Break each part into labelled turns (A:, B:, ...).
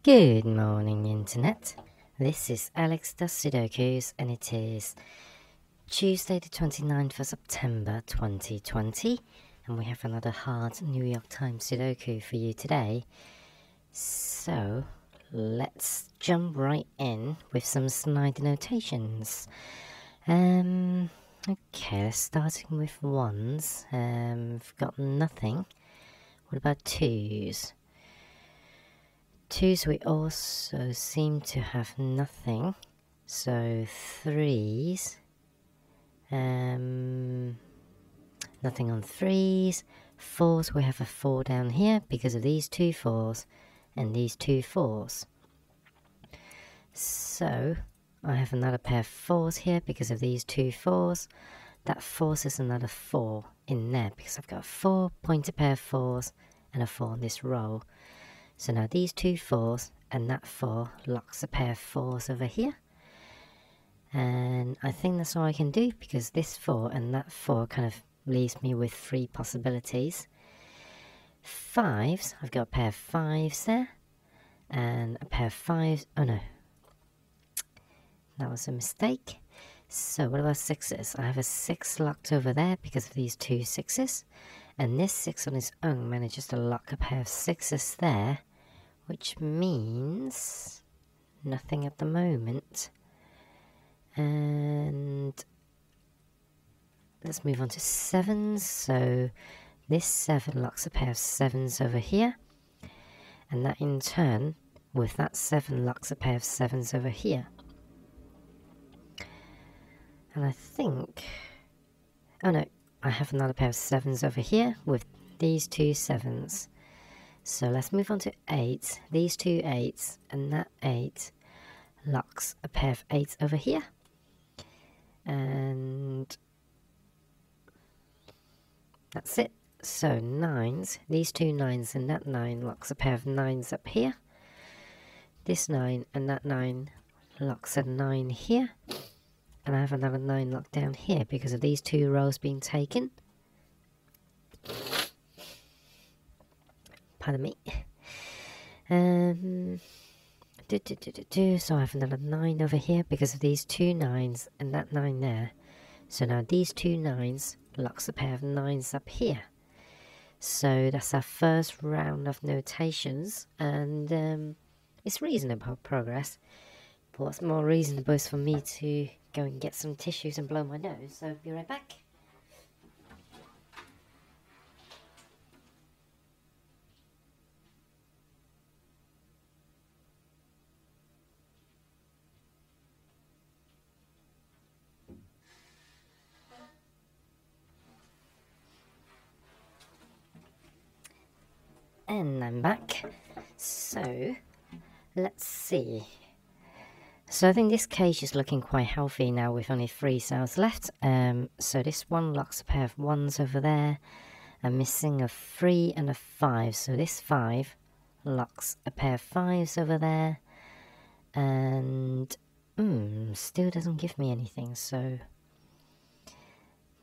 A: Good morning, Internet. This is Alex does Sudokus, and it is Tuesday the 29th of September 2020, and we have another hard New York Times Sudoku for you today. So, let's jump right in with some snide notations. Okay, starting with ones. We've got nothing. What about twos? Twos we also seem to have nothing, so threes, nothing on threes. Fours, we have a 4 down here because of these two fours and these two fours. So I have another pair of fours here because of these two fours. That forces another 4 in there because I've got a 4 pointer pair of fours and a 4 in this row. So now these two fours and that 4 locks a pair of fours over here. And I think that's all I can do because this 4 and that 4 kind of leaves me with 3 possibilities. Fives, I've got a pair of 5s there. And a pair of 5s, oh no. That was a mistake. So what about 6s? I have a 6 locked over there because of these two 6s. And this 6 on its own manages to lock a pair of 6s there. Which means nothing at the moment. And let's move on to 7s. So this 7 locks a pair of 7s over here. And that in turn, with that 7, locks a pair of 7s over here. And I think... oh no, I have another pair of 7s over here with these two 7s. So let's move on to 8. These two 8s and that 8 locks a pair of 8s over here. And that's it. So 9s, these two 9s and that 9 locks a pair of 9s up here. This 9 and that 9 locks a 9 here. And I have another 9 locked down here because of these two rows being taken. Pardon me. So I have another 9 over here because of these two 9s and that 9 there. So now these two 9s locks a pair of 9s up here. So that's our first round of notations, and it's reasonable progress. But what's more reasonable is for me to go and get some tissues and blow my nose, so be right back. And I'm back. So, let's see. So I think this cage is looking quite healthy now with only 3 cells left. So this one locks a pair of 1s over there. I'm missing a 3 and a 5. So this 5 locks a pair of 5s over there. And still doesn't give me anything. So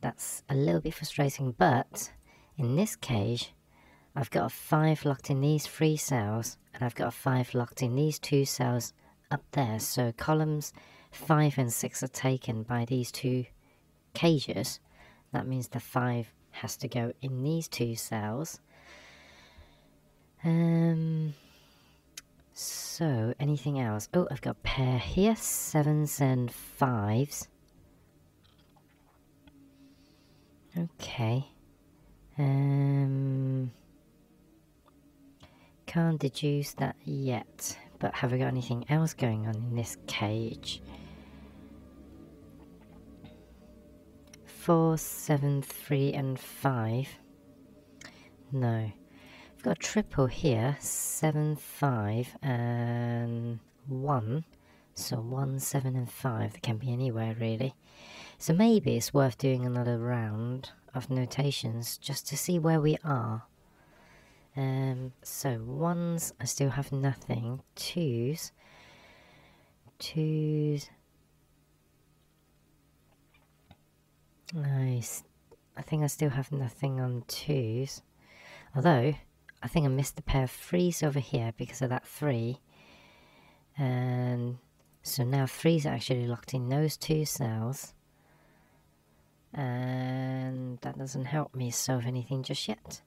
A: that's a little bit frustrating. But in this cage, I've got a 5 locked in these 3 cells, and I've got a 5 locked in these 2 cells up there. So columns 5 and 6 are taken by these 2 cages. That means the 5 has to go in these 2 cells. So anything else? Oh, I've got a pair here, 7s and 5s. Okay. Can't deduce that yet, but have I got anything else going on in this cage? 4, 7, 3 and 5. No. I've got a triple here, 7, 5 and 1. So 1, 7 and 5. That can be anywhere really. So maybe it's worth doing another round of notations just to see where we are. So 1s, I still have nothing. 2s. Nice. I think I still have nothing on 2s. Although, I think I missed a pair of 3s over here because of that 3. And so now 3's actually locked in those two cells. And that doesn't help me solve anything just yet.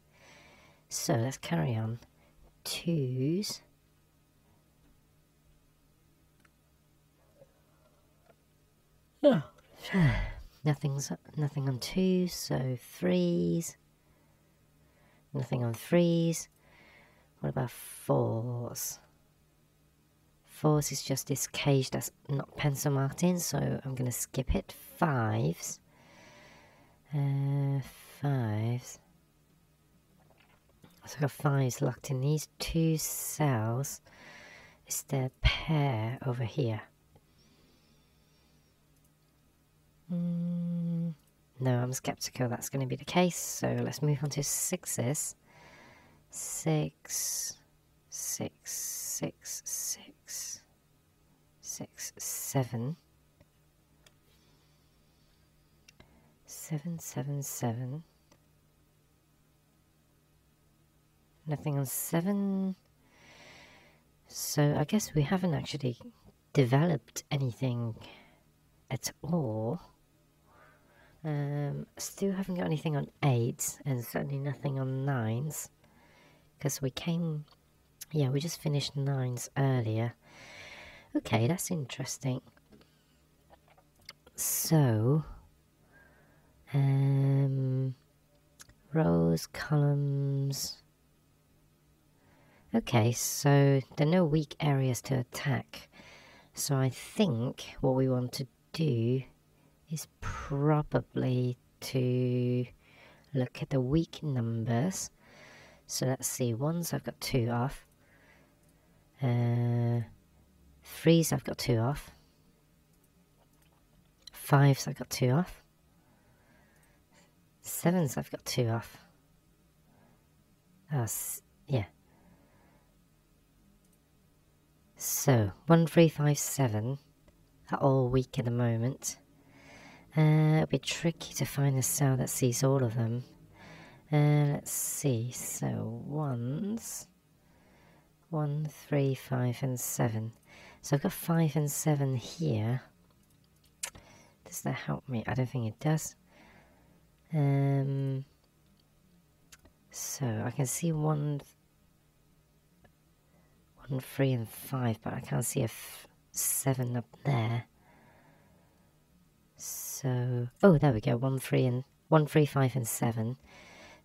A: So let's carry on. 2's. Oh. Nothing on 2's, so 3's. Nothing on 3's. What about 4's? 4's is just this cage that's not pencil marked in, so I'm going to skip it. 5's. 5's. So I've got 5's locked in these two cells. Is there a pair over here? No, I'm skeptical that's going to be the case. So let's move on to 6's. 6, 6, 6, 6, 6, 7. 7, 7, 7. Nothing on 7. So I guess we haven't actually developed anything at all. Still haven't got anything on 8s and certainly nothing on 9s. Because we just finished 9s earlier. Okay, that's interesting. So, rows, columns. Okay, so there are no weak areas to attack. So I think what we want to do is probably to look at the weak numbers. So let's see, 1's I've got 2 off. 3's I've got 2 off. 5's I've got 2 off. 7's I've got 2 off. Yeah. So 1, 3, 5, 7 are all weak at the moment. It'll be tricky to find a cell that sees all of them. Let's see. So 1's 1, 3, 5, and 7. So I've got 5 and 7 here. Does that help me? I don't think it does. So I can see 1, 3, and 5, but I can't see a 7 up there. So, oh, there we go. 1, 3, 5, and 7.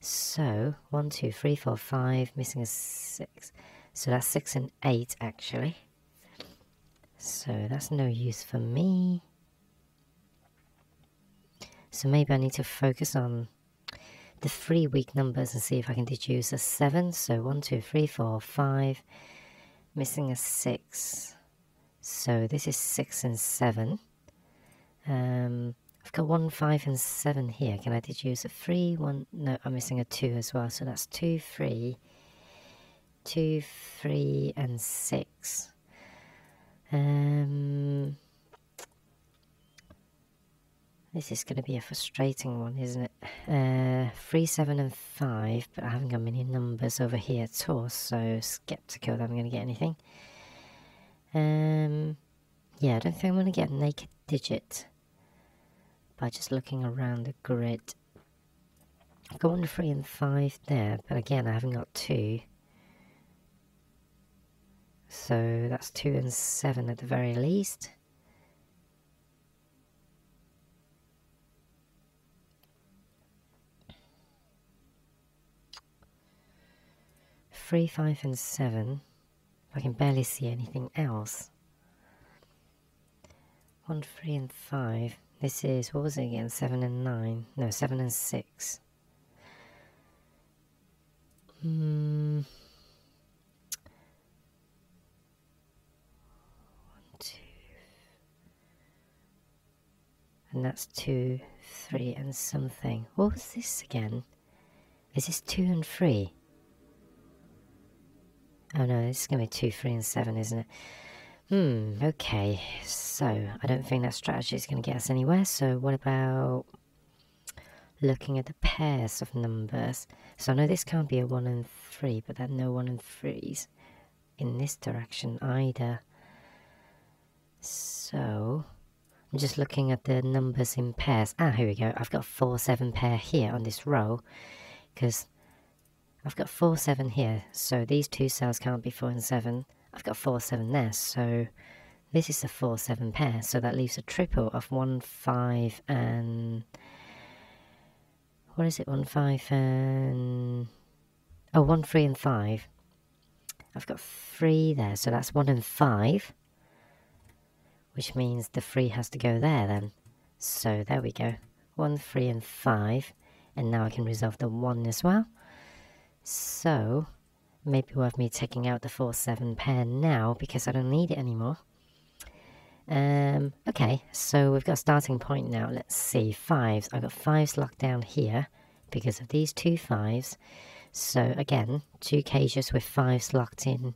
A: So 1, 2, 3, 4, 5, missing a 6. So that's 6 and 8 actually. So that's no use for me. So maybe I need to focus on the 3 weak numbers and see if I can deduce a 7. So 1, 2, 3, 4, 5, missing a 6. So this is 6 and 7. I've got 1, 5, and 7 here. Can I deduce a 3? 1? No, I'm missing a 2 as well. So that's 2, 3, 2, 3, and 6. This is going to be a frustrating one, isn't it? 3, 7, and 5, but I haven't got many numbers over here at all, so skeptical that I'm going to get anything. Yeah, I don't think I'm going to get a naked digit by just looking around the grid. I've got 1, 3, and 5 there, but again, I haven't got 2. So that's 2 and 7 at the very least. 3, 5, and 7. I can barely see anything else. 1, 3, and 5. This is, what was it again? 7 and 9. No, 7 and 6. 1, 2. And that's 2, 3, and something. What was this again? Is this 2 and 3? Oh no, this is going to be 2, 3, and 7, isn't it? Okay. So, I don't think that strategy is going to get us anywhere. So, what about looking at the pairs of numbers? So, I know this can't be a 1 and 3, but there are no 1 and 3s in this direction either. So I'm just looking at the numbers in pairs. Ah, here we go. I've got 4, 7 pair here on this row because I've got 4, 7 here. So these two cells can't be 4 and 7. I've got 4, 7 there. So this is a 4, 7 pair. So that leaves a triple of 1, 5 and... what is it? 1, 5 and... oh, 1, 3 and 5. I've got 3 there. So that's 1 and 5. Which means the 3 has to go there then. So there we go. 1, 3 and 5. And now I can resolve the 1 as well. So maybe worth me taking out the 4, 7 pair now because I don't need it anymore. Okay, so we've got a starting point now. Let's see. 5s. I've got 5s locked down here because of these 2 5s. So again, 2 cages with 5s locked in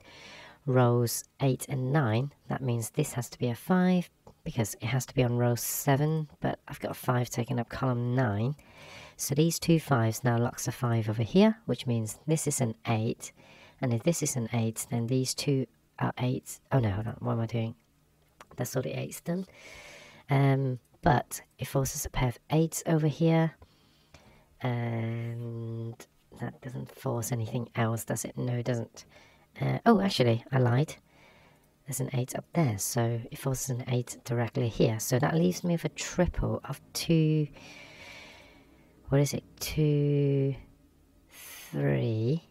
A: rows 8 and 9. That means this has to be a 5 because it has to be on row 7, but I've got a 5 taking up column 9. So these 2 5s now locks a 5 over here, which means this is an 8. And if this is an 8, then these 2 are 8. Oh no, hold on, what am I doing? That's all the 8's done. But it forces a pair of 8s over here. And that doesn't force anything else, does it? No, it doesn't. Oh, actually, I lied. There's an 8 up there, so it forces an 8 directly here. So that leaves me with a triple of 2... what is it? 2, 3,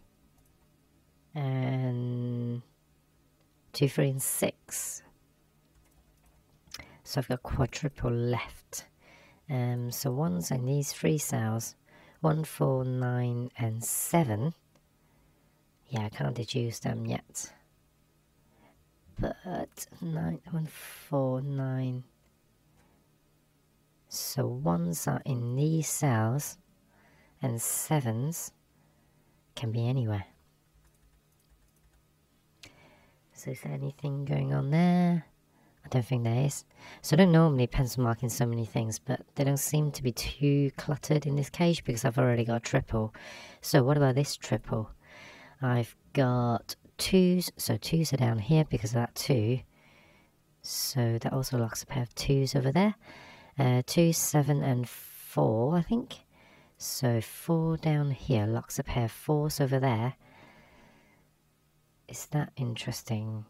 A: and 2, 3, and 6. So I've got quadruple left. So 1's in these 3 cells. 1, 4, 9, and 7. Yeah, I can't deduce them yet. But 9, 1, 4, 9. So 1's are in these cells, and 7's can be anywhere. So is there anything going on there? I don't think there is. So I don't normally pencil mark in so many things, but they don't seem to be too cluttered in this cage because I've already got a triple. So what about this triple? I've got 2's, so 2's are down here because of that 2. So that also locks a pair of 2's over there. 2, 7, and 4, I think. So 4 down here locks a pair of 4's over there. Is that interesting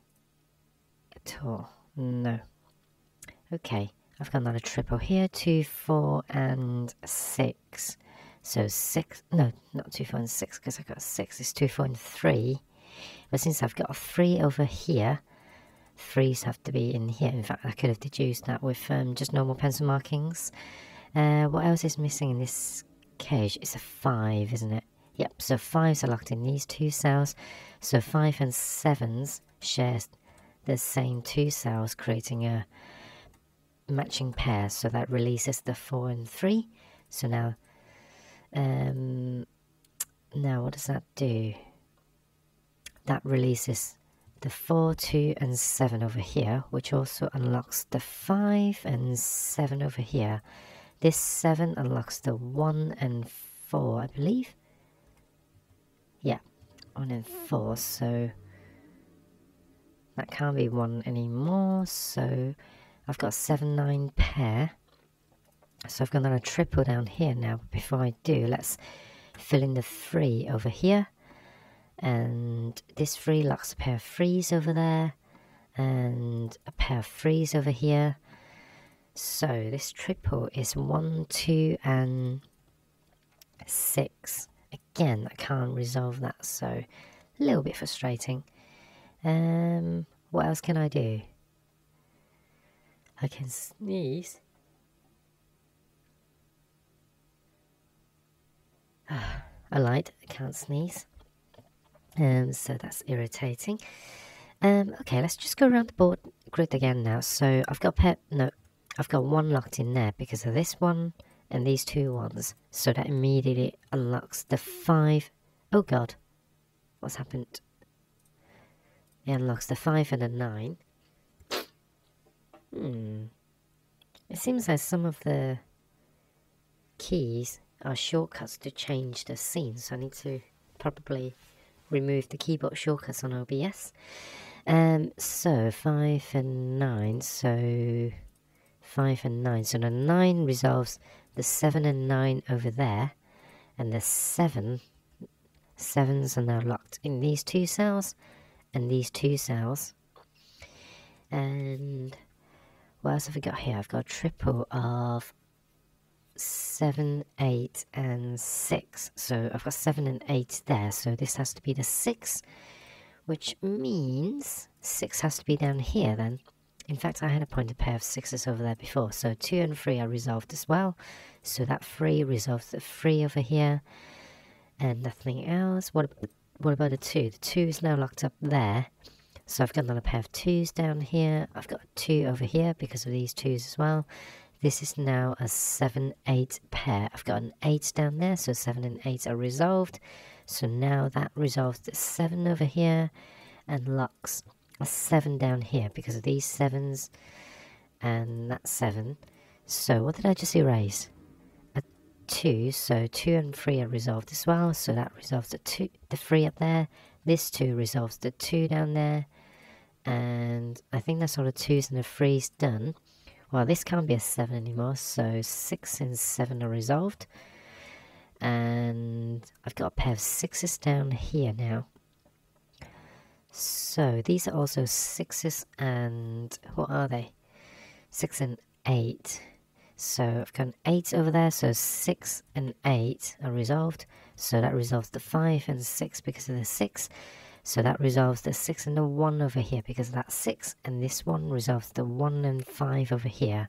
A: at all? No. Okay, I've got another triple here. 2, 4, and 6. So 6, no, not 2, 4, and 6 because I've got 6. It's 2, 4, and 3. But since I've got a 3 over here, 3's have to be in here. In fact, I could have deduced that with just normal pencil markings. What else is missing in this cage? It's a 5, isn't it? Yep, so 5's are locked in these 2 cells. So 5 and 7's shares the same 2 cells, creating a matching pair. So that releases the 4 and 3. So now, now what does that do? That releases the 4, 2, and 7 over here, which also unlocks the 5 and 7 over here. This 7 unlocks the 1 and 4, I believe. Yeah, 1 and 4, so that can't be 1 anymore. So I've got a 7, 9 pair. So I've got another triple down here now. But before I do, let's fill in the 3 over here. And this 3 locks a pair of 3's over there. And a pair of 3's over here. So this triple is 1, 2, and 6. Again, I can't resolve that, so a little bit frustrating. What else can I do? I can sneeze. I lied, I can't sneeze. So that's irritating. Okay, let's just go around the board grid again now. So I've got I've got 1 locked in there because of this one and these 2 ones. So that immediately unlocks the 5. Oh god, what's happened? It unlocks the 5 and the 9. It seems like some of the keys are shortcuts to change the scene, so I need to probably remove the keyboard shortcuts on OBS. So 5 and 9, so 5 and 9, so the 9 resolves the 7 and 9 over there, and the 7s are now locked in these two cells and these two cells. And what else have we got here? I've got a triple of 7, 8 and 6, so I've got 7 and 8 there, so this has to be the 6, which means 6 has to be down here then. In fact, I had a pointed pair of 6s over there before, so 2 and 3 are resolved as well, so that 3 resolves the 3 over here, and nothing else. What about the 2? The 2 is now locked up there, so I've got another pair of 2s down here. I've got a 2 over here because of these 2s as well. This is now a 7, 8 pair. I've got an 8 down there, so 7 and 8 are resolved. So now that resolves the 7 over here and locks a 7 down here because of these 7s and that 7. So what did I just erase? A 2, so 2 and 3 are resolved as well. So that resolves the 3 up there. This 2 resolves the 2 down there. And I think that's all the 2s and the 3s done. Well, this can't be a 7 anymore, so 6 and 7 are resolved. And I've got a pair of 6s down here now. So these are also 6s, and what are they? 6 and 8. So I've got an 8 over there, so 6 and 8 are resolved. So that resolves the 5 and 6 because of the 6. So that resolves the 6 and the 1 over here because of that 6. And this one resolves the 1 and 5 over here.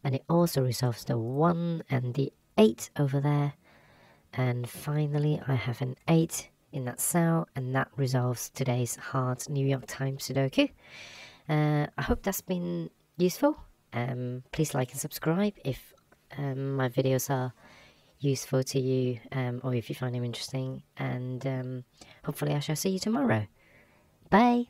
A: And it also resolves the 1 and the 8 over there. And finally, I have an 8 in that cell. And that resolves today's hard New York Times Sudoku. I hope that's been useful. Please like and subscribe if my videos are useful to you, or if you find them interesting, and hopefully I shall see you tomorrow. Bye.